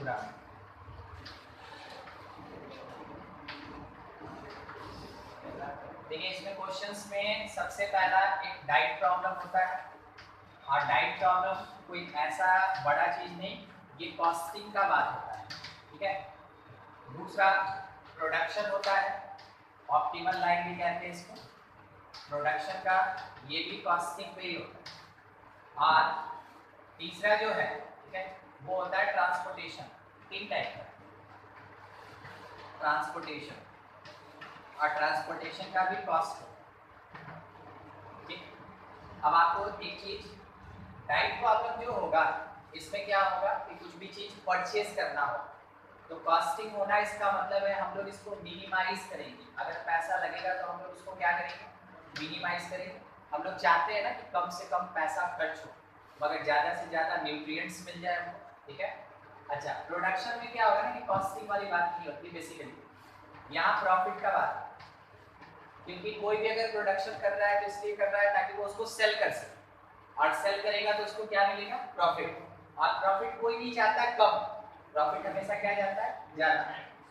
पूरा। देखिए इसमें क्वेश्चंस में सबसे पहला एक डाइट प्रॉब्लम होता है, और डाइट प्रॉब्लम कोई ऐसा बड़ा चीज नहीं, ये कॉस्टिंग का बात होता है, ठीक है। दूसरा प्रोडक्शन होता है, ऑप्टिमल लाइन भी कहते हैं इसको, प्रोडक्शन का, ये भी कॉस्टिंग पे ही होता है। और तीसरा जो है, ठीक है, वो होता है ट्रांसपोर्टेशन। तीन टाइप का ट्रांसपोर्टेशन, और ट्रांसपोर्टेशन का भी कॉस्ट होता है, ठीक। अब आपको एक चीज, डाइट प्रॉब्लम जो होगा इसमें क्या होगा कि कुछ भी चीज परचेज करना हो तो कॉस्टिंग होना, इसका मतलब है हम लोग इसको मिनिमाइज करेंगे। अगर पैसा लगेगा तो हम लोग उसको क्या करेंगे, मिनिमाइज करेंगे। हम लोग चाहते हैं ना कि कम से कम पैसा खर्च हो मगर ज़्यादा से ज़्यादा न्यूट्रिएंट्स मिल जाए हमको, ठीक है। अच्छा, प्रोडक्शन में क्या होगा ना कि कॉस्टिंग वाली बात नहीं होती बेसिकली, यहाँ प्रॉफिट का बात है। क्योंकि कोई भी अगर प्रोडक्शन कर रहा है तो इसलिए कर रहा है ताकि वो उसको सेल कर सके, और सेल करेगा तो उसको क्या मिलेगा, प्रॉफिट। और प्रॉफिट कोई नहीं चाहता कम, प्रॉफिट हमेशा क्या चाहता है, ज़्यादा।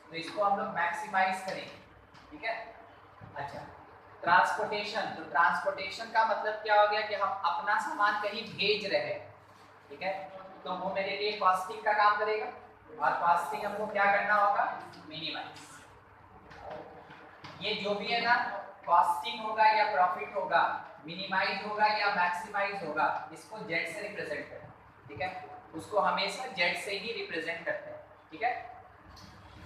तो इसको हम लोग मैक्सिमाइज करेंगे, ठीक है। अच्छा, ट्रांसपोर्टेशन, तो ट्रांसपोर्टेशन का मतलब क्या हो गया कि हम अपना सामान कहीं भेज रहे हैं, ठीक है, तो वो मेरे लिए कॉस्टिंग का काम करेगा, और कॉस्टिंग हमको क्या करना होगा, मिनिमाइज। ये जो भी है ना, कॉस्टिंग होगा या प्रॉफिट होगा, मिनिमाइज होगा या मैक्सिमाइज होगा, इसको जेड से रिप्रेजेंट करते हैं, ठीक है। उसको हमेशा जेड से ही रिप्रेजेंट करते हैं, ठीक है।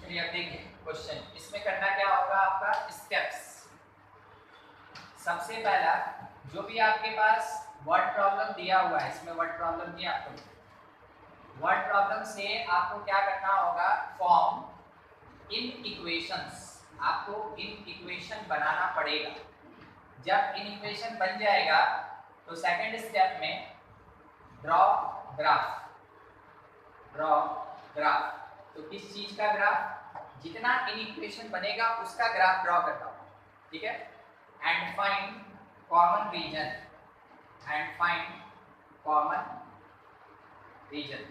चलिए अब देखिए क्वेश्चन, इसमें करना क्या होगा आपका, स्टेप्स। सबसे पहला, जो भी आपके पास वर्ड प्रॉब्लम दिया हुआ है, इसमें वर्ड प्रॉब्लम दिया आपको, वर्ड प्रॉब्लम से आपको क्या करना होगा, फॉर्म इन इक्वेशंस, आपको इन इक्वेशन बनाना पड़ेगा। जब इन इक्वेशन बन जाएगा तो सेकंड स्टेप में ड्रॉ ग्राफ, ड्रॉ ग्राफ। तो किस चीज का ग्राफ, जितना इन इक्वेशन बनेगा उसका ग्राफ ड्रॉ करना होगा, ठीक है। And find common region, and find common region,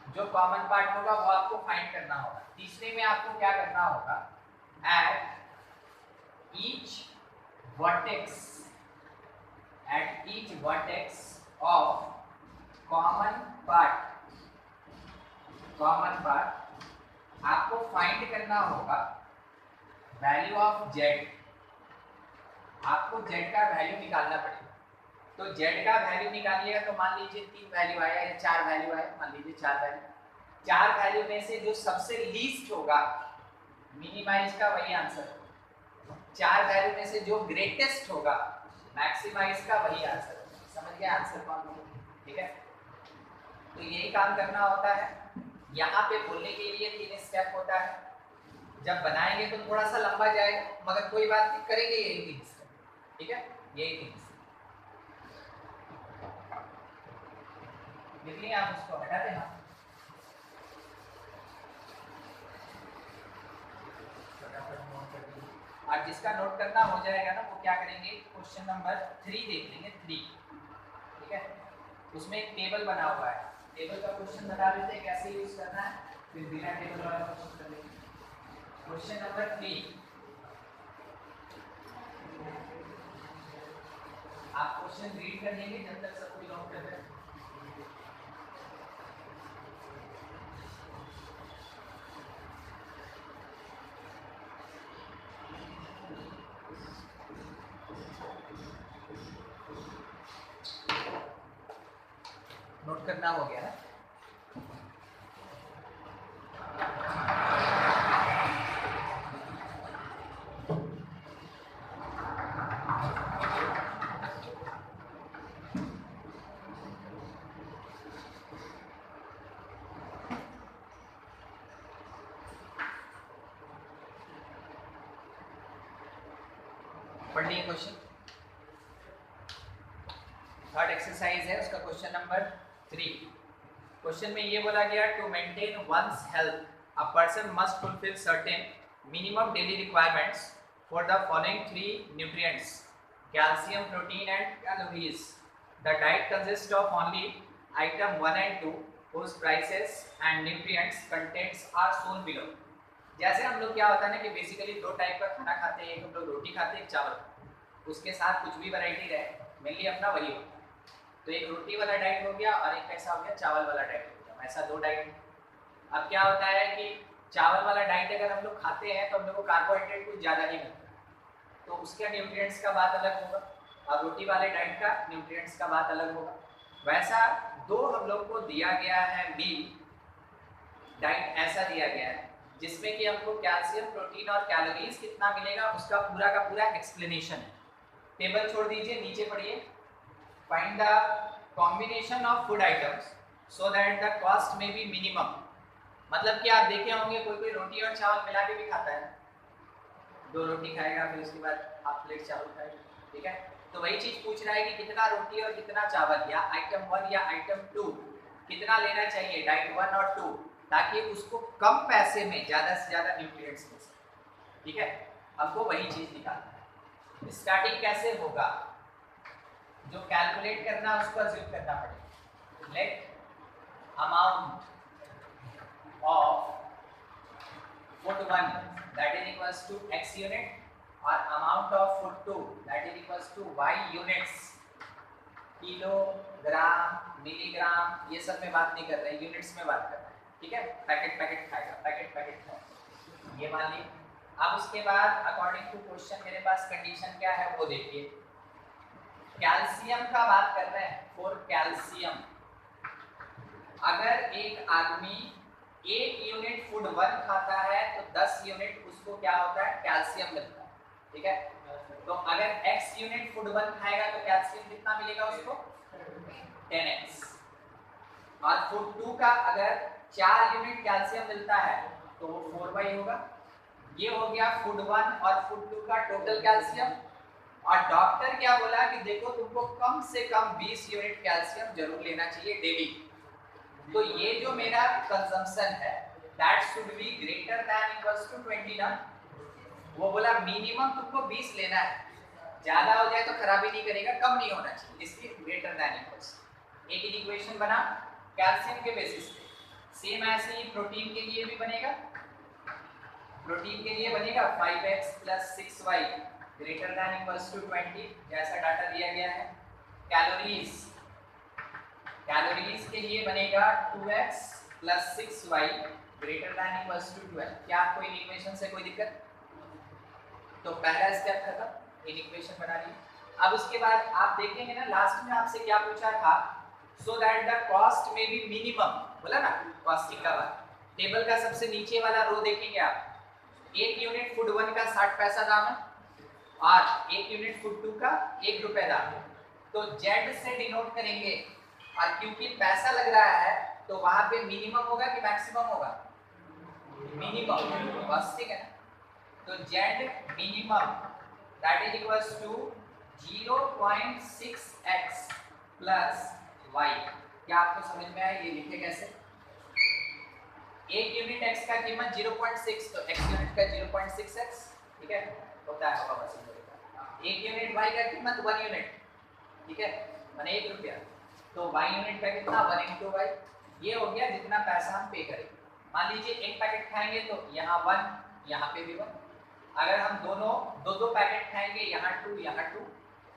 जो कॉमन पार्ट होगा वो आपको फाइंड करना होगा। तीसरे में आपको क्या करना होगा, at each vertex of common part आपको फाइंड करना होगा वैल्यू ऑफ जेड। आपको जेड का वैल्यू निकालना पड़ेगा। तो जेड का वैल्यू निकालिएगा तो मान लीजिए 3 वैल्यू आया या 4 वैल्यू आया, मान लीजिए 4 वैल्यू। 4 वैल्यू में से जो सबसे लीस्ट होगा मिनिमाइज का, वही आंसर। 4 वैल्यू में से जो ग्रेटेस्ट होगा मैक्सिमाइज का, वही आंसर। समझ गया आंसर कौन होगा, ठीक है। तो यही काम करना होता है। यहाँ पे बोलने के लिए 3 स्टेप होता है, जब बनाएंगे तो थोड़ा सा लंबा जाएगा मगर कोई बात नहीं, करेंगे यही 3 स्टेप, ठीक है, यही 3 स्टेप। लिख लिया आप, उसको हटा देना। और जिसका नोट करना हो जाएगा ना, वो क्या करेंगे, क्वेश्चन नंबर 3 देख लेंगे, 3, ठीक है। उसमें एक टेबल बना हुआ है, टेबल का क्वेश्चन बता देते हैं कैसे यूज करना है, फिर बिना टेबल वाला क्वेश्चन कर लेंगे। क्वेश्चन नंबर 3, आप क्वेश्चन रीड कर लेंगे जब तक सब कोई नोट कर रहे हैं। नोट करना हो गया ना, पढ़ लिए क्वेश्चन। थर्ड एक्सरसाइज है, उसका क्वेश्चन नंबर 3। क्वेश्चन में ये बोला गया, to maintain one's health a person must fulfil certain minimum daily requirements for the following 3 nutrients, calcium, protein and calories. The diet consist of only item 1 and 2 whose prices and nutrients contents are shown below। जैसे हम लोग क्या होता है ना कि basically दो type का खाना खाते हैं, एक हम लोग रोटी खाते हैं, एक चावल, उसके साथ कुछ भी वैरायटी रहे, मेनली अपना वही होता है। तो एक रोटी वाला डाइट हो गया और एक कैसा हो गया, चावल वाला डाइट हो गया, ऐसा दो डाइट। अब क्या होता है कि चावल वाला डाइट अगर हम लोग खाते हैं तो हम लोग को कार्बोहाइड्रेट कुछ ज़्यादा ही मिलता है, तो उसके न्यूट्रिएंट्स का बात अलग होगा, और रोटी वाले डाइट का न्यूट्रिएंट्स का बात अलग होगा। वैसा दो हम लोग को दिया गया है मील डाइट, ऐसा दिया गया है जिसमें कि हमको कैल्शियम, प्रोटीन और कैलोरीज कितना मिलेगा उसका पूरा का पूरा एक्सप्लेनेशन है। टेबल छोड़ दीजिए, नीचे पढ़िए। Find the combination of food items so that the cost में बी मिनिमम। मतलब कि आप देखे होंगे कोई कोई रोटी और चावल मिला के भी खाता है, दो रोटी खाएगा फिर उसके बाद हाफ प्लेट चावल खाएगा, ठीक है। तो वही चीज पूछ रहा है कि कितना रोटी और कितना चावल, या आइटम 1 या आइटम 2 कितना लेना चाहिए, डाइट 1 और 2, ताकि उसको कम पैसे में ज़्यादा से ज़्यादा न्यूट्रिएंट्स मिल सके, ठीक है। हमको वही चीज़ निकालना है। स्टार्टिंग कैसे होगा, जो कैलकुलेट करना है उसको अज्यूम करना पड़ेगा। Let amount of food 1 that is equals to x unit और amount of food 2 that is equals to y units. Kilo, gram, milligram ये सब में बात नहीं कर रहे, यूनिट्स में बात कर रहे हैं, ठीक है। पैकेट पैकेट खाएगा, पैकेट पैकेट खाएगा, ये मान ली। अब उसके बाद अकॉर्डिंग टू क्वेश्चन मेरे पास कंडीशन क्या है वो देखिए। कैल्शियम का बात कर रहे हैं, फॉर कैल्शियम अगर एक आदमी 1 यूनिट फूड 1 खाता है तो 10 यूनिट उसको क्या होता है, कैल्शियम मिलता है, ठीक है। तो अगर x यूनिट फूड 1 खाएगा तो कैल्शियम कितना मिलेगा उसको, 10x। और फूड 2 का अगर 4 यूनिट कैल्शियम मिलता है तो वो 4/, होगा। ये हो गया फूड 1 और फूड 2 का टोटल कैल्शियम। और डॉक्टर क्या बोला कि देखो तुमको कम से कम 20 यूनिट कैल्शियम जरूर लेना चाहिए डेली। तो ये जो मेरा कंजम्पशन है that should be greater than equals to 20 ना। वो बोला मिनिमम तुमको 20 लेना है, ज्यादा हो जाए तो खराबी नहीं करेगा, कम नहीं होना चाहिए, इसलिए ग्रेटर दैन इक्वल्स। एक इक्वेशन बना कैल्शियम के बेसिस पे। सेम ऐसे ही प्रोटीन के लिए भी बनेगा, प्रोटीन के लिए बनेगा 5x + 6y greater than equals to 20, जैसा डाटा दिया गया है। कैलोरीज, कैलोरीज के लिए बनेगा 2x + 6y greater than equals to 12। क्या आपको इन इक्वेशन से कोई दिक्कत? तो पहला स्टेप खत्म, इन इक्वेशन बना ली। अब उसके बाद आप देखेंगे ना लास्ट में आपसे क्या पूछा था, सो दैट द कॉस्ट में बी मिनिमम, बोला ना कॉस्टिंग का बात। टेबल का सबसे नीचे वाला रो देखेंगे आप, 1 यूनिट फूड 1 का 60 पैसा दाम है और 1 यूनिट फूड 2 का 1 रुपए दाम है। तो Z से डिनोट करेंगे, और क्योंकि पैसा लग रहा है तो वहां पे मिनिमम होगा कि मैक्सिमम होगा, मिनिमम कॉस्टिंग है ना। तो Z minimum that is equals to 0.6x + y। क्या आपको समझ में आया ये लिखे कैसे? 1 यूनिट x का कीमत 0.6, तो x यूनिट का 0.6x, ठीक है, होता है बाबा सिंपल। 1 यूनिट y का कीमत 1 यूनिट, ठीक है, माने 1 रुपया, तो y यूनिट का कितना 1 × y। ये हो गया जितना पैसा हम पे करेंगे। मान लीजिए एक पैकेट खाएंगे तो यहाँ 1, यहाँ पे भी 1। अगर हम दोनों दो पैकेट खाएंगे, यहाँ 2, यहाँ 2।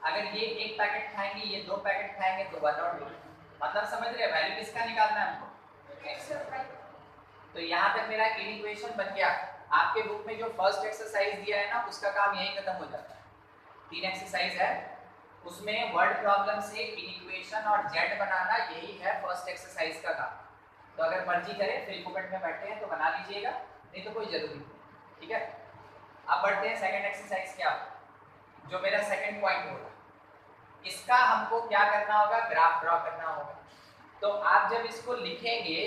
अगर ये एक पैकेट खाएंगे, ये 2 पैकेट खाएंगे तो 1 और 2। मतलब समझ रहे हैं वैल्यू किसका निकालना है हमको, x। तो यहाँ तक मेरा इक्वेशन बन गया। आपके बुक में जो फर्स्ट एक्सरसाइज दिया है ना उसका काम यही खत्म हो जाता है। 3 एक्सरसाइज है, उसमें वर्ड प्रॉब्लम से इक्वेशन और z बनाना, यही है फर्स्ट एक्सरसाइज का काम। तो अगर मर्जी करें फ्री फुकट में बैठे हैं तो बना लीजिएगा, नहीं तो कोई जरूरी नहीं, ठीक है। अब बढ़ते हैं सेकंड एक्सरसाइज क्या होगा, जो मेरा सेकंड पॉइंट होगा। इसका हमको क्या करना होगा, ग्राफ ड्रॉ करना होगा। तो आप जब इसको लिखेंगे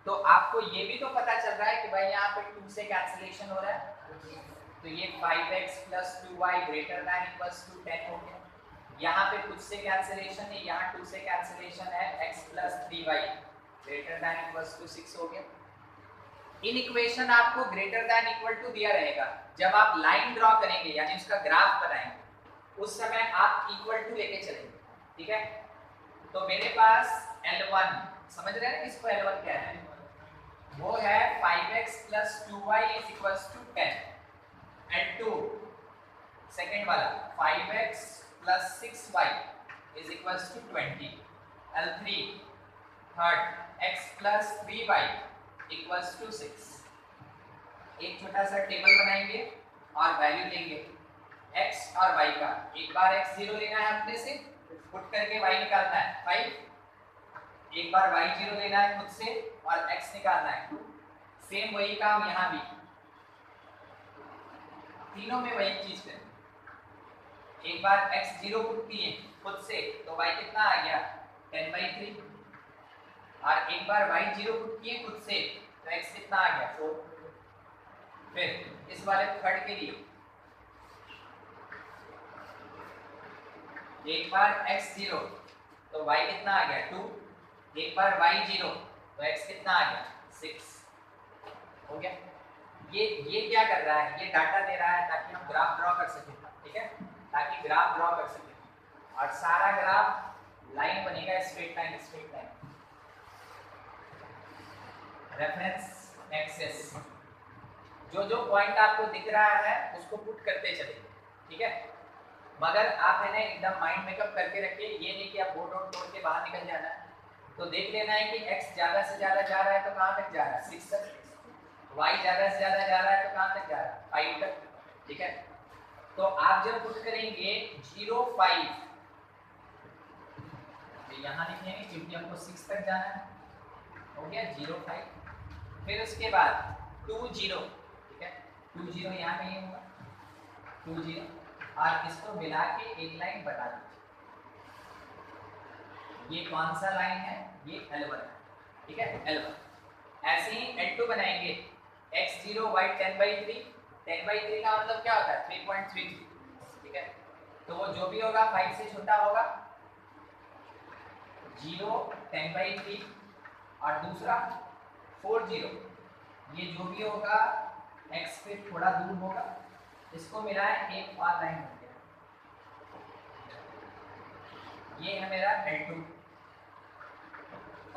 तो आपको ये भी तो पता चल रहा है कि भाई यहाँ पे 2 से कैंसिलेशन हो रहा है, तो ये 5x + 2y greater than equals to 10 हो गया। यहाँ पे कुछ से कैंसिलेशन है, यहाँ 2 से कैंसिलेशन है, x + 3y greater than equals to 6 हो गया। इन इक्वेशन आपको ग्रेटर दैन इक्वल टू दिया रहेगा, जब आप लाइन ड्रॉ करेंगे यानी उसका ग्राफ बनाएंगे उस समय आप इक्वल टू लेके चलेंगे, ठीक है। तो मेरे पास L1 समझ रहे हैं इसको L1 क्या है, वो है 5x plus 2y is equals to 10. L2 second वाला 5x plus 6y is equals to 20. L3 third x plus 3y equals to 6. एक छोटा सा टेबल बनाएंगे और वैल्यू लेंगे x और y का। एक बार x 0 लेना है अपने से, पुट करके y निकालना है 5। एक बार y 0 लेना है खुद से और x निकालना है 2। सेम वही काम यहाँ भी, तीनों में वही चीज करें। एक बार x 0 पुट किए खुद से तो y कितना आ गया 10/3, और एक बार y 0 पुट किए खुद से तो x कितना आ गया 4। फिर इस वाले थर्ड के लिए एक बार x 0 तो y कितना आ गया 2, एक बार y 0 तो x कितना आ गया 6। हो गया। ये क्या कर रहा है, ये डाटा दे रहा है ताकि हम ग्राफ ड्रॉ कर सकें, ठीक है, ताकि ग्राफ ड्रॉ कर सकें और सारा ग्राफ लाइन बनेगा, straight line straight line. Reference axes, जो पॉइंट आपको दिख रहा है उसको पुट करते चलिए, ठीक है, मगर आप है ना एकदम माइंड मेकअप करके रखिए। ये नहीं कि आप बोर्ड आउट तोड़ के बाहर निकल जाना है, तो देख लेना है कि x ज्यादा से ज्यादा जा रहा है तो कहाँ तक जा रहा है 6 तक, y ज्यादा से ज्यादा जा रहा है तो कहाँ तक जा रहा है 5 तक, ठीक है। तो आप जब पुट करेंगे 0 5 तो यहाँ लिखेंगे क्योंकि हमको 6 तक जाना है, हो गया 0 5। फिर उसके बाद 2 0, ठीक है, 2 0 यहाँ नहीं होगा 2 0, और इसको मिला के एक लाइन बना दीजिए। ये कौन सा लाइन है, ये L1 है, ठीक है L1। ऐसे ही L2 बनाएंगे x 0 y 10/3, 10/3 का मतलब क्या होता है 3.33, ठीक है। तो वो जो भी होगा 5 से छोटा होगा, 0 10/3 और दूसरा 4 0, ये जो भी होगा x पे थोड़ा दूर होगा, इसको मिलाएं एक और लाइन बन गया। ये है मेरा L2।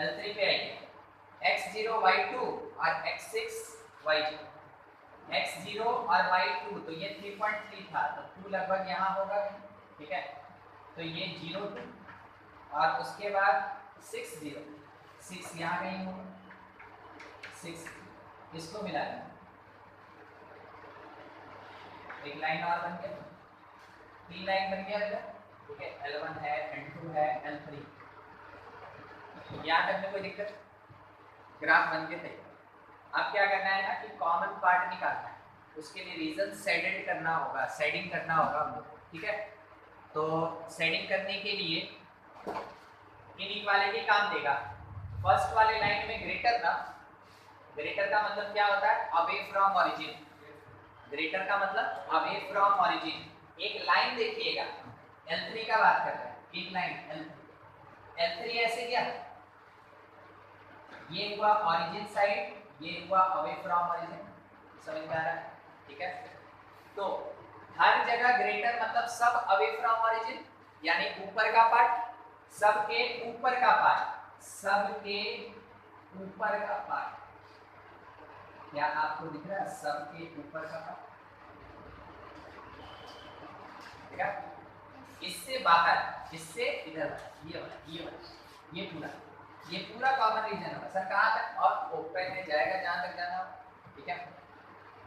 L3 पे आइए, x0 y2 और x6 y0, x0 और y2 तो ये 3.3 था तो 2 लगभग यहाँ होगा, ठीक है। तो ये 0 2 और उसके बाद 6 0, 6 यहाँ कहीं होगा 6, इसको मिला दें एक लाइन और बन गया, 3 लाइन बन गया, ठीक है। L1 है, L2 है, L3, यहाँ तक में कोई दिक्कत, ग्राफ बन के थे। अब क्या करना है ना कि कॉमन पार्ट निकालना है, उसके लिए रीजन शेडेड करना होगा, शेडिंग करना होगा हम लोग को, ठीक है। तो शेडिंग करने के लिए इनइक्वालिटी काम देगा। फर्स्ट वाले लाइन में ग्रेटर ना, ग्रेटर का मतलब क्या होता है अवे फ्रॉम ओरिजिन, ग्रेटर का मतलब अवे फ्रॉम ओरिजिन। एक लाइन देखिएगा, L3 का बात कर रहे हैं, एक लाइन L3 ऐसे क्या, ये हुआ ओरिजिन साइड, ये हुआ अवे फ्रॉम ओरिजिन, समझ में आ रहा है, ठीक है। तो हर जगह ग्रेटर मतलब सब अवे फ्रॉम ओरिजिन, यानी ऊपर का पार्ट, सबके ऊपर का पार्ट, सबके ऊपर का पार्ट, क्या आपको दिख रहा है सबके ऊपर का पार्ट, ठीक है। इससे बाहर, इससे इधर, ये पूरा कॉमन रीजन होगा सर, कहाँ तक और ओपन में जाएगा जहाँ तक जाना हो, ठीक है।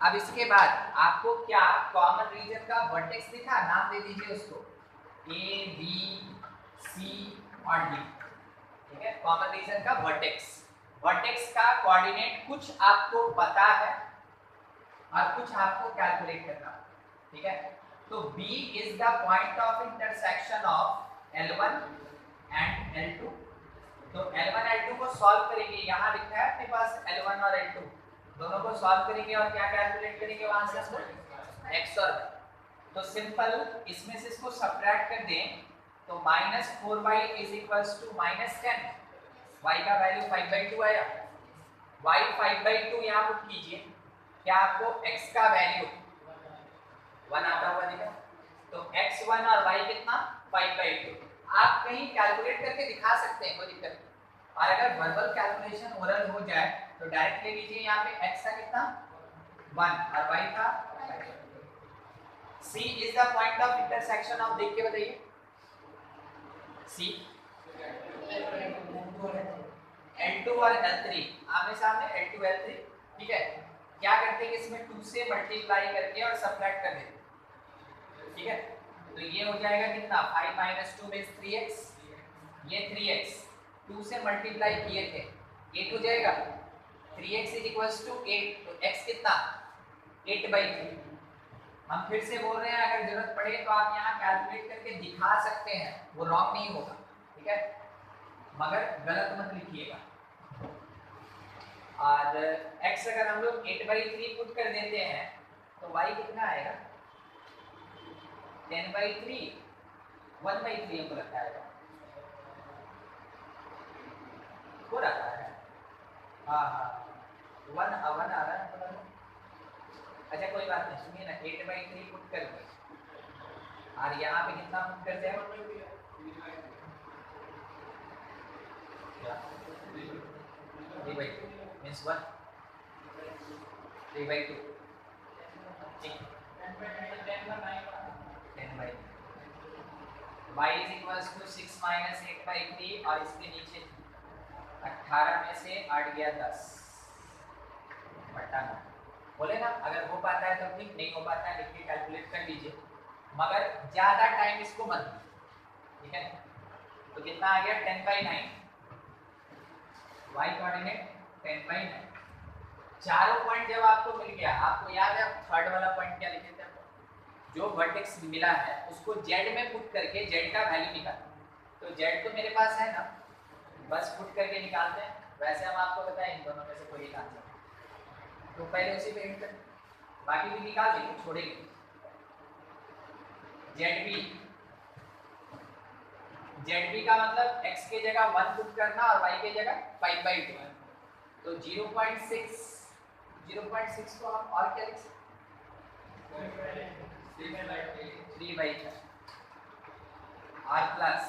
अब इसके बाद आपको क्या कॉमन रीजन का वर्टेक्स दिखा, नाम दे दीजिए उसको A B C और D, ठीक है। कॉमन रीजन का वर्टेक्स, वर्टेक्स का कोऑर्डिनेट कुछ आपको पता है और कुछ आपको कैलकुलेट करना, ठीक है। तो B is the point of intersection of L1 and L2। तो L1 L2 को सॉल्व करेंगे, यहाँ लिखा है अपने पास L1 और L2, दोनों को सॉल्व करेंगे और क्या कैलकुलेट करेंगे वहां से x और y। तो सिंपल इसमें से इसको सब्ट्रैक्ट कर दें तो -4y is equals to -10, y का वैल्यू 5/2 आया, y 5/2 यहाँ पुट कीजिए, क्या आपको x का वैल्यू 1 आता हुआ दिखा, तो x1 और y कितना 5/2। आप कहीं कैलकुलेट करके दिखा सकते हैं, कोई दिक्कत नहीं। और अगर वर्बल कैलकुलेशन ओरल हो जाए तो डायरेक्ट ले लीजिए, यहाँ पे x का कितना 1 और y का C is the point of intersection of, देख के बताइए C L2 और L3 आमने सामने, L2 L3, ठीक है। क्या करते हैं इसमें 2 से मल्टीप्लाई करके और सबट्रैक्ट कर देते हैं, ठीक है। तो ये हो जाएगा कितना 5 - 2 मींस 3x, ये 3x 2 से मल्टीप्लाई किए थे 8 हो जाएगा, 3x = 8, तो x कितना 8/3। हम फिर से बोल रहे हैं अगर जरूरत पड़े तो आप यहाँ कैलकुलेट करके दिखा सकते हैं, वो रॉन्ग नहीं होगा, ठीक है, मगर गलत मत लिखिएगा। और x अगर हम लोग 8/3 पुट कर देते हैं तो y कितना आएगा 10/3, 1/3 हमको लगता है हो रहा है। हाँ हाँ 1 आ रहा है। अच्छा कोई बात नहीं, सुनिए ना, 8/3 पुट कर दे और यहाँ पे कितना पुट करते हैं 3/2 मींस 1 3/2, ठीक, 10/3 y = 6 - 8/3 और इसके नीचे 18 में से 8 गया 10 बटा 9। बोले ना अगर हो पाता है तो ठीक, नहीं हो पाता है लिखिए, कैलकुलेट कर लीजिए, मगर ज्यादा टाइम इसको मत दीजिए, ठीक है। तो कितना आ गया 10/9, y कोऑर्डिनेट 10/9। चारों पॉइंट जब आपको मिल गया, आपको याद है थर्ड वाला पॉइंट क्या लिखे थे, जो वर्टेक्स मिला है उसको z में पुट करके z का वैल्यू निकालना। तो z तो मेरे पास है ना, बस पुट करके निकालते हैं। वैसे हम आपको बताएं इन दोनों में से कोई एक आंसर, तो पहले उसी पे एंड कर, बाकी भी निकाल देंगे, छोड़ेंगे। ZB का मतलब x के जगह 1 पुट करना और y के जगह 5/2, तो 0.6 को हम और क्या लिख सकते 3/4 और प्लस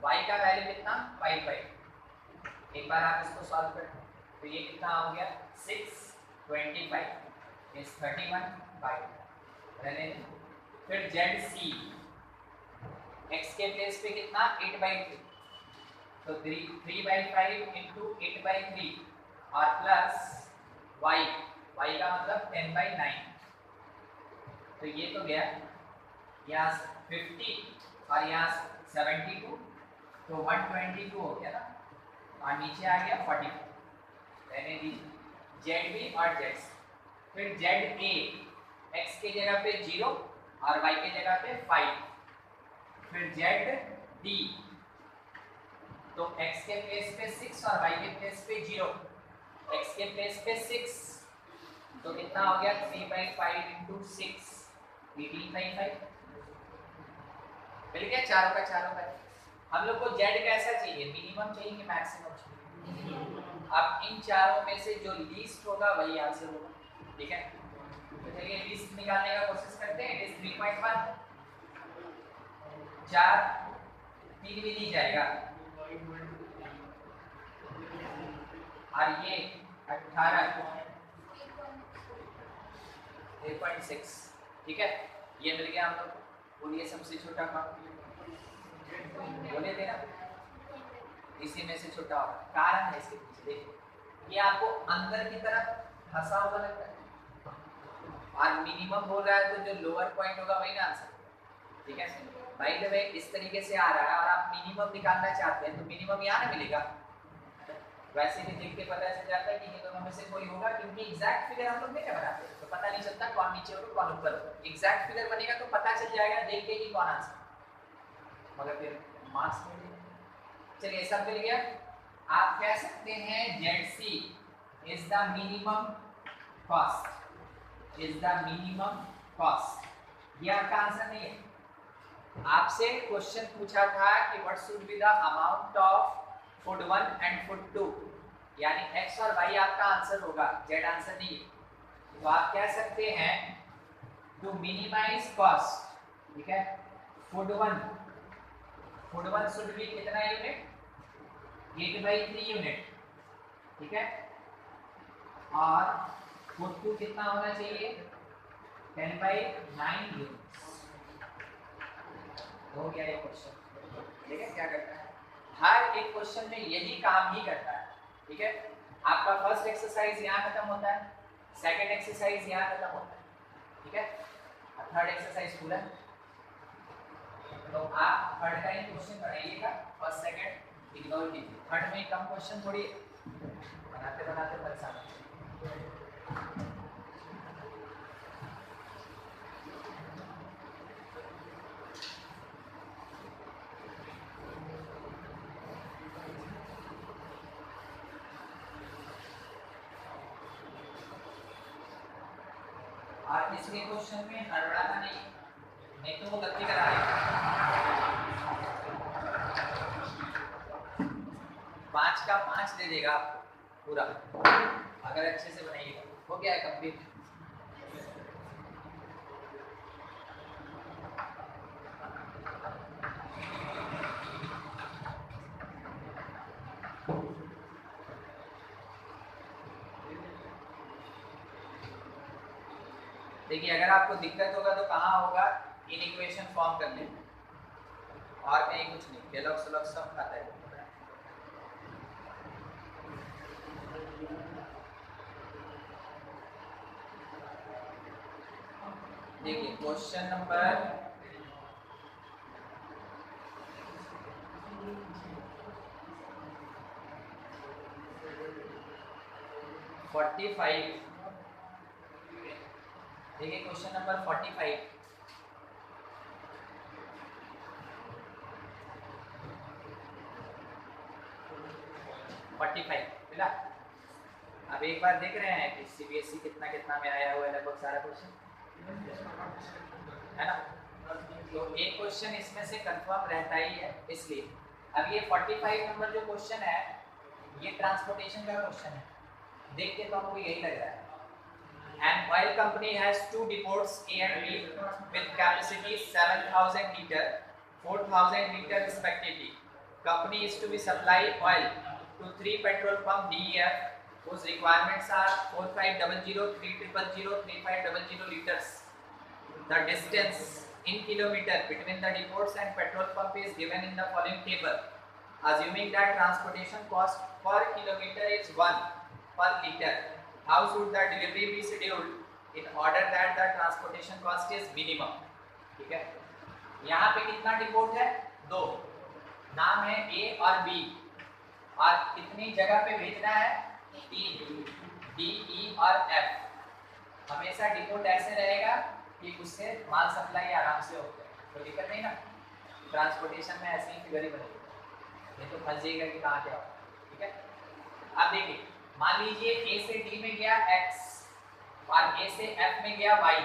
y का वैल्यू कितना 5/2। एक बार आप इसको सॉल्व करें तो ये कितना हो गया 625 इज 31/2 रहने दें। फिर ZC x के प्लेस पे कितना 8/3, तो 3/5 into 8/3 और प्लस y का मतलब 10/9, तो ये तो गया यहाँ 50 और यहाँ 72, तो 122 हो गया ना, और नीचे आ गया 44 रहने दीजिए। ZB और ZC, फिर ZA x के जगह पे 0 और y के जगह पे 5, फिर ZD तो x के प्लेस पे 6 और y के प्लेस पे 0, x के प्लेस पे 6 तो कितना हो गया 3/5 into 6 18/5 मिल गया, चारों का चारों का। हम लोग को z कैसा चाहिए, मिनिमम चाहिए कि मैक्सिमम चाहिए। अब इन चारों में से जो लीस्ट होगा वही आंसर होगा, ठीक है। तो चलिए लीस्ट निकालने का कोशिश करते हैं। इट इज 3.1, 4 3 भी नहीं जाएगा और ये 18 8.6, ठीक है। ये मिल गया हम लोग को। बोलिए सबसे छोटा कौन, बोले थे ना इसी में से छोटा होगा। कारण है इसके पीछे, देखिए ये आपको अंदर की तरफ फंसा हुआ लगता है और मिनिमम बोल रहा है तो जो लोअर पॉइंट होगा वही ना आंसर, ठीक है। बाय द वे इस तरीके से आ रहा है और आप मिनिमम निकालना चाहते हैं तो मिनिमम यहाँ ना मिलेगा, वैसे भी देख के पता चल जाता है कि ये दोनों में से कोई होगा, क्योंकि एग्जैक्ट फिगर हम लोग नहीं बनाते तो पता नहीं चलता कौन नीचे होगा कौन ऊपर होगा। एग्जैक्ट फिगर बनेगा तो पता चल जाएगा देख के कि कौन आंसर, मगर फिर मार्क्स मिल गए। चलिए सब मिल गया। आप कह सकते हैं ZC is the minimum cost, is the minimum cost. ये आपका आंसर नहीं है। आपसे क्वेश्चन पूछा था कि what should be the amount of food 1 and food 2, यानी x और y आपका आंसर होगा, z आंसर नहीं है। तो आप कह सकते हैं टू मिनिमाइज कॉस्ट, ठीक है, फूड 1 फूड 1 शुड बी कितना यूनिट, 8/3 यूनिट, ठीक है। और फूड 2 कितना होना चाहिए, 10/9 यूनिट। हो गया ये क्वेश्चन। ठीक है, क्या करता है, हर एक क्वेश्चन में यही काम ही करता है। ठीक है, आपका फर्स्ट एक्सरसाइज यहाँ खत्म होता है, सेकंड एक्सरसाइज यहाँ खत्म होता है, ठीक है, थर्ड एक्सरसाइज पूरा। तो आप थर्ड का ही क्वेश्चन बनाइएगा, फर्स्ट सेकंड इग्नोर कीजिए। थर्ड में कम क्वेश्चन थोड़ी बनाते बनाते परेशान हो। और इसके क्वेश्चन में हड़बड़ाना नहीं तो वो गलती कराएगा। 5 का 5 दे देगा आपको पूरा, अगर अच्छे से बनाइएगा। हो गया है कंप्लीट। देखिए, अगर आपको दिक्कत होगा तो कहाँ होगा, इन इक्वेशन फॉर्म कर लें, और कहीं कुछ नहीं। केलॉग्स सब खाता है। देखिए क्वेश्चन नंबर 45। देखिए क्वेश्चन नंबर 45। मिला। अब एक बार देख रहे हैं कि सीबीएसई कितना कितना में आया हुआ है, लगभग सारा क्वेश्चन है ना। तो एक क्वेश्चन इसमें से कंफर्म रहता ही है, इसलिए अब ये 45 नंबर जो क्वेश्चन है, ये ट्रांसपोर्टेशन का क्वेश्चन है। देख के तो हमको यही लग रहा है। An oil company has 2 depots A and B with capacity 7,000 liter, 4,000 liter respectively. Company is to be supply oil to 3 petrol pump DEF whose requirements are 4500, 3000, 3500 liters. The distance in kilometer between the depots and petrol pump is given in the following table. Assuming that transportation cost per kilometer is 1 per liter, how should the delivery be scheduled in order that the transportation cost is minimum? ठीक है, यहाँ पे कितना depot है, 2, नाम है ए और B, और कितनी जगह पे भेजना है, 3, डी, ई और एफ। हमेशा डिपोट ऐसे रहेगा कि उससे माल सप्लाई आराम से होता है, कोई दिक्कत नहीं ना। ट्रांसपोर्टेशन में ऐसे ही फिगर ही बनेगी, नहीं तो फंस जाएगा कि कहाँ क्या होगा। ठीक है, अब देखिए, मान लीजिए ए से डी में गया x और ए से f में गया y,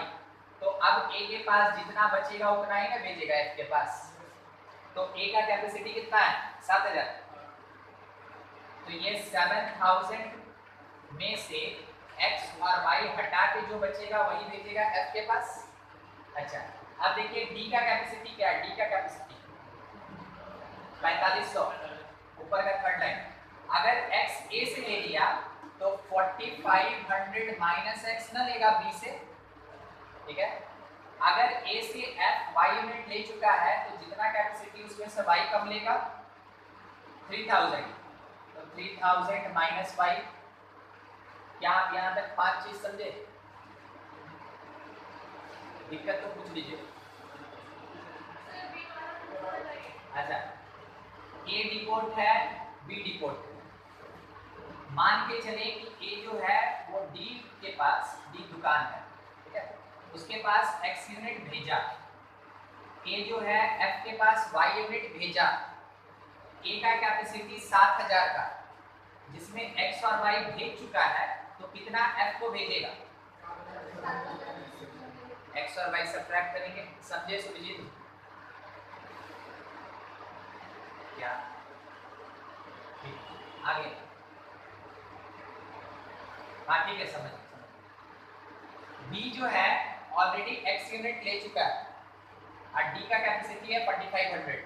तो अब a के पास जितना बचेगा उतना ही ना भेजेगा f के पास। तो a का कैपेसिटी कितना है, 7000। तो ये 7000 में से x और y हटा के जो बचेगा वही भेजेगा f के पास। अच्छा, अब देखिए d का कैपेसिटी क्या है, d का कैपेसिटी 4500, ऊपर का थर्ड लाइन। अगर x a से ले लिया तो 4500 माइनस x ना लेगा b से। ठीक है, अगर a से f y यूनिट ले चुका है तो जितना कैपेसिटी उसमें से y कम लेगा 3000। तो 3000 माइनस y। क्या आप यहाँ तक 5 चीज समझे? दिक्कत तो पूछ लीजिए। अच्छा, a डिपोट है, b डिपोट है। मान के चले कि ए जो है वो डी के पास, डी दुकान है, ठीक है, उसके पास x यूनिट भेजा, ए जो है f के पास y यूनिट भेजा। ए का कैपेसिटी 7000 का, जिसमें x और y भेज चुका है, तो कितना f को भेजेगा, x और y सब्ट्रैक्ट करेंगे। समझे सुरजीत? क्या आगे? हाँ ठीक है, समझ। B जो है ऑलरेडी x यूनिट ले चुका है और D का कैपेसिटी है 4500।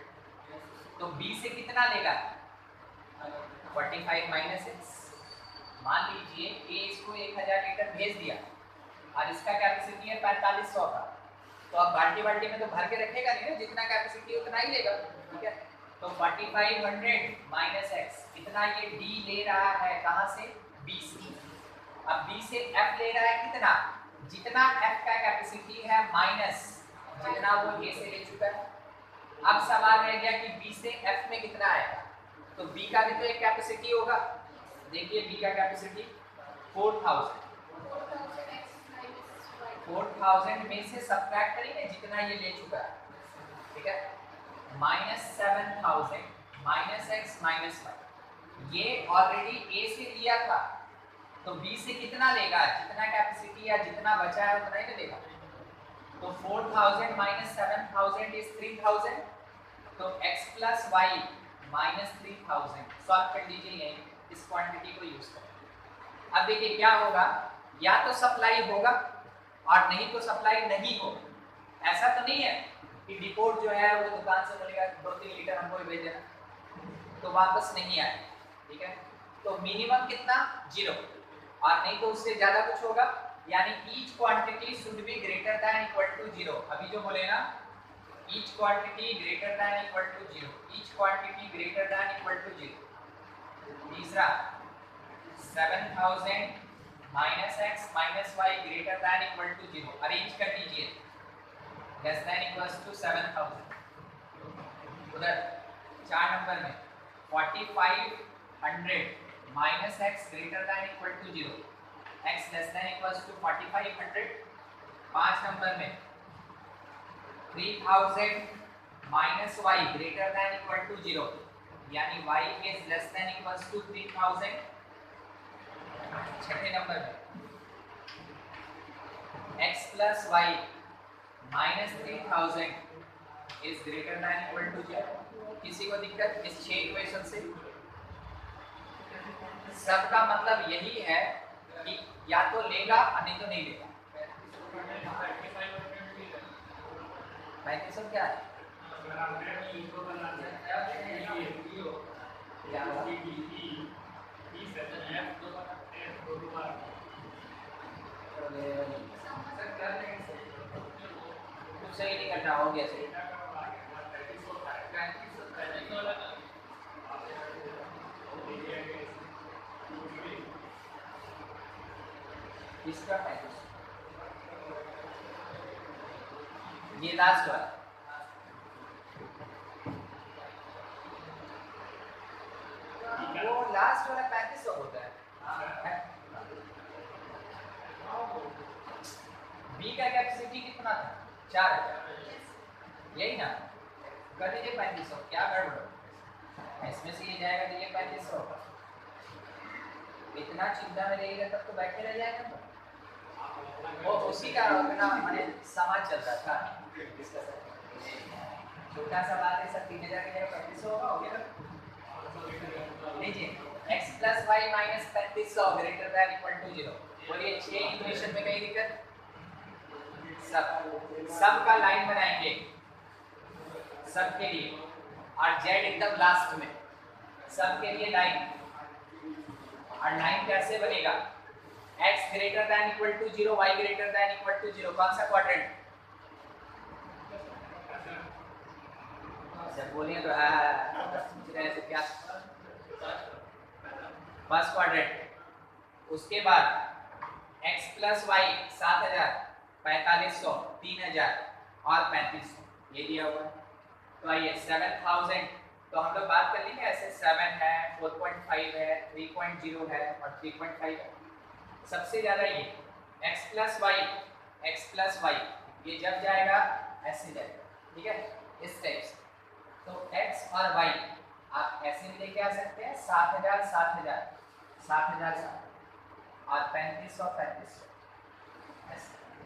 तो बी से कितना लेगा 45 माइनस एक्स। मान लीजिए ए इसको 1000 लीटर भेज दिया और इसका कैपेसिटी है 4500 का, तो अब बाल्टी बाल्टी में तो भर के रखेगा नहीं ना, जितना कैपेसिटी उतना ही लेगा, ठीक है। तो 4500 माइनस एक्स, कितना ये डी ले रहा है कहाँ से, बी से। अब बी से एफ ले रहा है कितना, जितना एफ का कैपेसिटी है माइनस जितना वो ए से ले चुका है। अब सवाल रह गया कि बी से एफ में कितना आएगा, तो बी का भी तो एक कैपेसिटी होगा। देखिए बी का कैपेसिटी 4000 में से सब्ट्रैक्ट करेंगे जितना ये ले चुका है, ठीक है। -7000 माइनस एक्स माइनस वाई, ये ऑलरेडी ए से लिया था, तो बी से कितना लेगा, जितना कैपेसिटी या जितना बचा है उतना ही लेगा। तो 4000 माइनस 7000 इज 3000, तो x plus y minus 3000 solve कर लीजिए यहीं, इस क्वांटिटी को यूज करें। अब देखिए क्या होगा, या तो सप्लाई होगा और नहीं तो सप्लाई नहीं होगा। ऐसा तो नहीं है कि डिपोर्ट जो है वो दुकान से बोलेगा 2-3 लीटर हमको भेज देना, तो वापस नहीं आए, ठीक है। तो मिनिमम कितना 0 और नहीं तो उससे ज्यादा कुछ होगा, यानी each quantity should be greater than equal to 0। अभी जो बोले ना each quantity greater than equal to 0, each quantity greater than equal to 0। तीसरा 7000 minus x minus y greater than equal to 0, arrange कर लीजिए, लेस दैन इक्वल्स टू 7000। उधर 4 number में 4500 minus x greater than equal to 0, x less than equals to 4500। 5 number में 3000 minus y greater than equal to 0, यानी y is less than equals to 3000। 6 number में x plus y minus 3000 is greater than equal to 0। किसी को दिक्कत इस 6 equation से? सबका मतलब यही है कि या तो लेगा और नहीं तो नहीं लेगा। 3500 क्या है, कुछ सही नहीं करना हो गया सही। इसका 3500, ये लास्ट वाला वो लास्ट वाला 3500 होता है। बी का कैपेसिटी कितना था 4000, यही ना, कर लीजिए 3500, क्या गड़बड़, इसमें से ये जाएगा तो ये 3500, इतना चिंता में रहेगा तब तो बैठे रह जाएगा। तो वो उसी का ना मैंने समाज चल रहा था, छोटा सा बात है, सब 3000 की जगह 3500 होगा, हो गया। लीजिए x plus y minus 3500 greater than equal to 0। बोलिए 6 इक्वेशन में कहीं दिक्कत? सब का लाइन बनाएंगे सब के लिए, और z एकदम लास्ट में, सब के लिए लाइन। और लाइन कैसे बनेगा, x greater than equal to 0, y greater than equal to 0, कौन सा क्वाड्रेंट? जब बोलिए तो सोच रहे थे क्या, फर्स्ट क्वाड्रेंट। उसके बाद x प्लस वाई 7000 4500 3000 और 3500 ये दिया हुआ है। तो आइए 7000, तो हम लोग बात कर लेंगे ऐसे 7 है, 4.5 है, 3.0 है और 3.5 है। सबसे ज़्यादा ये x प्लस वाई ये जब जाएगा ऐसे जाएगा, ठीक है, इस टाइप से। तो x और y आप ऐसे भी लेके आ सकते हैं, 7000 7000 7000 और 3500 3500,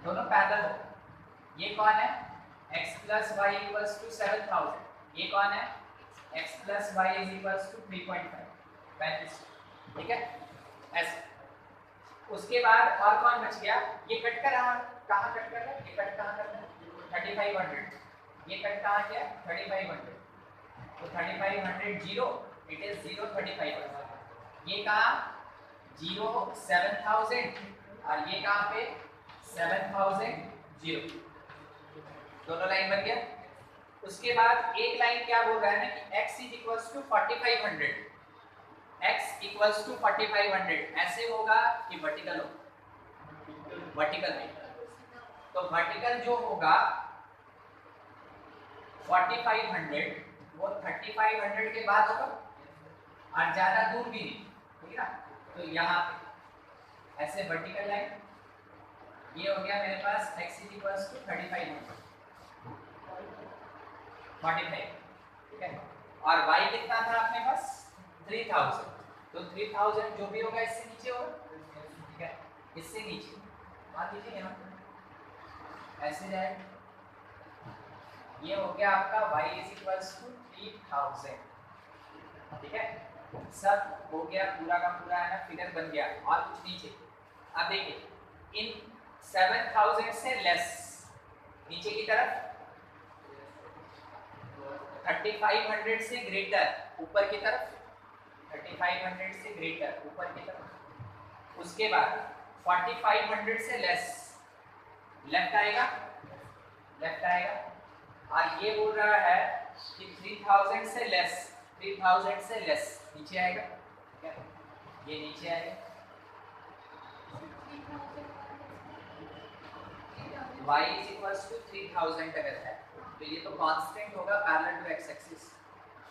दोनों पैरेलल हो। ये कौन है, x plus y equals to 7000, ये कौन है, x plus y is equals to 3.5 3500, ठीक है ऐसे। उसके बाद और कौन बच गया, ये कट कर रहा, कहाँ कट कर रहा है, ये कट कहाँ कर रहा है 3500, ये कट कहाँ किया 3500, तो 3500 जीरो, इट इज 0 35। ये कहाँ 0 7000 और ये कहाँ पे 7000 जीरो, दोनों लाइन बन गया। उसके बाद एक लाइन क्या बोल रहा है ना कि x is equals to 4500, x equals to 4500 ऐसे होगा कि वर्टिकल हो, वर्टिकल में तो वर्टिकल जो होगा 4500 वो 3500 के बाद होगा और ज्यादा दूर भी नहीं, ठीक है ना। तो यहाँ पे ऐसे वर्टिकल लाइन ये हो गया मेरे पास x इज इक्वल्स टू 3500 45, ठीक है। और y कितना था अपने पास 3000, तो 3000 जो भी होगा इससे नीचे होगा, ठीक है, इससे नीचे मान लीजिए यहाँ ऐसे जाए, ये हो गया आपका y इज इक्वल्स टू 3000, ठीक है। सब हो गया पूरा का पूरा है ना, फिगर बन गया और कुछ नीचे। अब देखिए इन 7000 से लेस नीचे की तरफ 3500 से ग्रेटर ऊपर की तरफ, 3500 से ग्रेटर ऊपर की तरफ। उसके बाद 4500 से लेस लेफ्ट आएगा, लेफ्ट आएगा। और ये बोल रहा है कि 3000 से लेस, 3000 से लेस नीचे आएगा, ठीक है, ये नीचे आएगा। y इज इक्वल्स टू 3000 अगर है तो ये तो कांस्टेंट होगा पैरेलल टू x एक्सिस,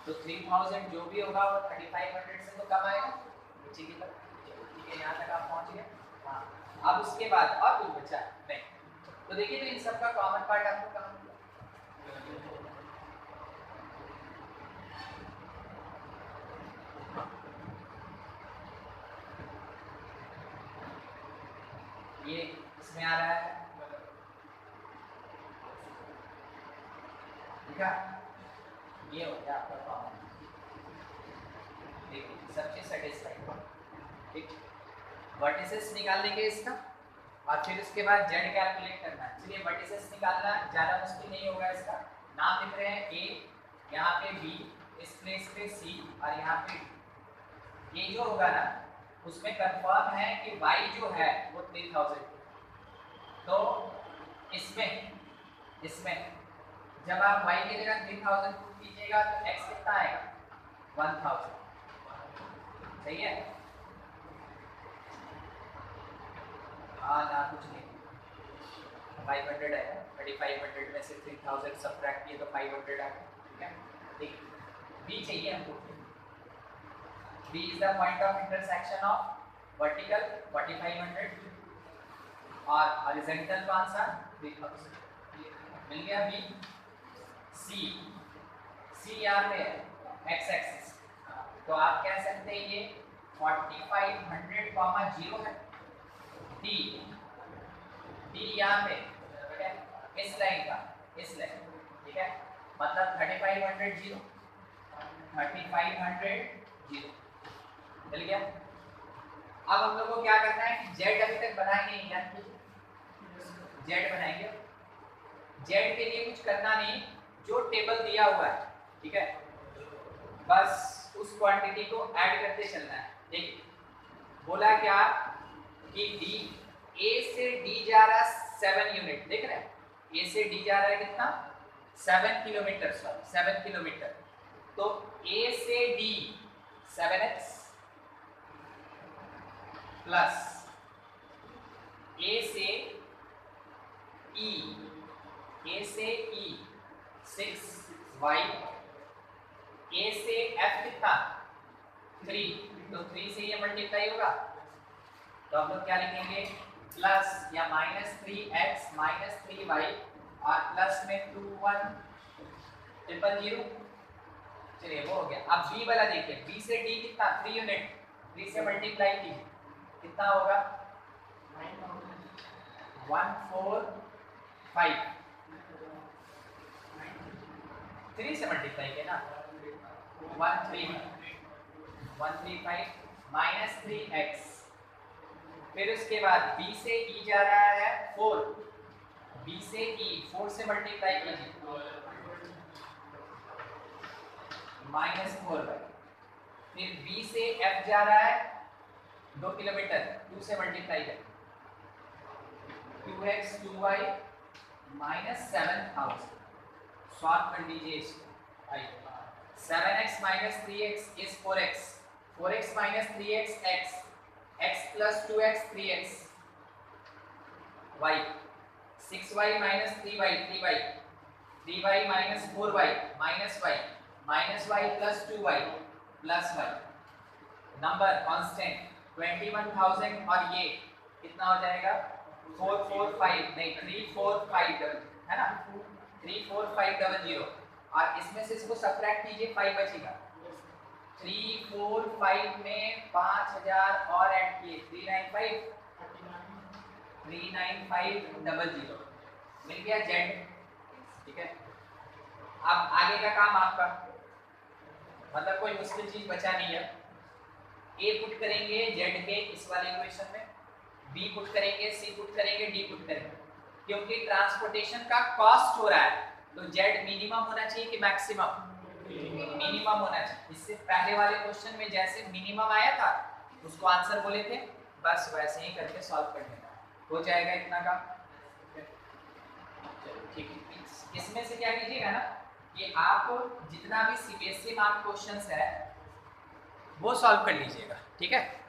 तो 3000 जो भी होगा वो 3500 से तो कम आएगा नीचे की तरफ, ठीक है। यहाँ तक आप पहुँच गए। हाँ, अब उसके बाद और कुछ बचा नहीं, तो देखिए तो इन सब का कॉमन पार्ट आपको कहाँ मिला, ये इसमें आ रहा है, ठीक है। ये हो गया आपका कॉमन, देखिए सब चीज सेटिस्फाइड, ठीक। वर्टिसेस निकाल लेंगे इसका और फिर उसके बाद z कैलकुलेट करना है। चलिए वर्टिसेस निकालना ज़्यादा मुश्किल नहीं होगा, इसका नाम लिख रहे हैं a, यहाँ पे b, इस प्लेस पे c और यहाँ पे d। ये जो होगा ना उसमें कंफर्म है कि y जो है वो 3000, तो इसमें जब आप y की जगह 3000 पुट कीजिएगा तो x कितना आएगा 1000, सही है। हाँ ना कुछ नहीं, 500 आएगा, 3500 में से 3000 सब्ट्रैक्ट किए तो 500 आ गया, ठीक है। ठीक, b चाहिए हमको, b is the point of intersection of vertical 4500 और हॉरिजॉन्टल कौन सा 3000, मिल गया b। c यहाँ पे है x एक्सिस, तो आप कह सकते हैं ये 4500 0 है, d यहाँ पे, ठीक है, इस लाइन का, इस लाइन, ठीक है, मतलब 3500 0 मिल गया। अब हम लोग को क्या करना है कि z अभी तक बनाए नहीं है, z बनाएंगे। z के लिए कुछ करना नहीं, जो टेबल दिया हुआ है, ठीक है, बस उस क्वांटिटी को ऐड करते चलना है। देखिए बोला क्या कि a से d जा रहा है 7 यूनिट, देख रहे हैं, a से d जा रहा है कितना 7 किलोमीटर, सॉरी 7 किलोमीटर, तो a से d 7x प्लस a से e 6y, a से f कितना 3, तो 3 से ये मल्टीप्लाई होगा, तो हम लोग क्या लिखेंगे प्लस या -3x -3y और प्लस में 2100, चलिए वो हो गया। अब b वाला देखिए, b से d कितना 3 यूनिट, 3 से मल्टीप्लाई कीजिए कितना होगा 145, 3 से मल्टीप्लाई किया ना 135 -3x, फिर उसके बाद b से e जा रहा है 4, b से e 4 से मल्टीप्लाई कीजिए -4y। फिर B से F जा रहा है 2 किलोमीटर, 2 से मल्टीप्लाई करें, 2x 2y -7000। सॉल्व कर लीजिए इसको। 7x - 3x is 4x, 4x - 3x x, x plus 2x 3x, y 6y - 3y 3y, 3y - 4y -y plus 2y plus y। Number constant 21,000 और ये कितना हो जाएगा 445 नहीं 345 है ना 34500 और इसमें से इसको सबट्रैक्ट कीजिए 5 बचेगा 345 में 5000 और ऐड किए 39500 मिल गया जेड। ठीक है, अब आगे का काम आपका, मतलब कोई मुश्किल चीज बचा नहीं है। ए पुट करेंगे जेड के इस वाले इक्वेशन में, बी पुट करेंगे, सी पुट करेंगे, डी पुट करेंगे। क्योंकि ट्रांसपोर्टेशन का कॉस्ट हो रहा है तो जेड मिनिमम होना चाहिए कि मैक्सिमम, मिनिमम होना चाहिए। इससे पहले वाले क्वेश्चन में जैसे मिनिमम आया था उसको आंसर बोले थे, बस वैसे ही करके सॉल्व कर लेना हो जाएगा इतना का। चलो ठीक है, इसमें से क्या कीजिएगा ना कि आप जितना भी सीबीएसई मार्क क्वेश्चंस है वो सॉल्व कर लीजिएगा। ठीक है।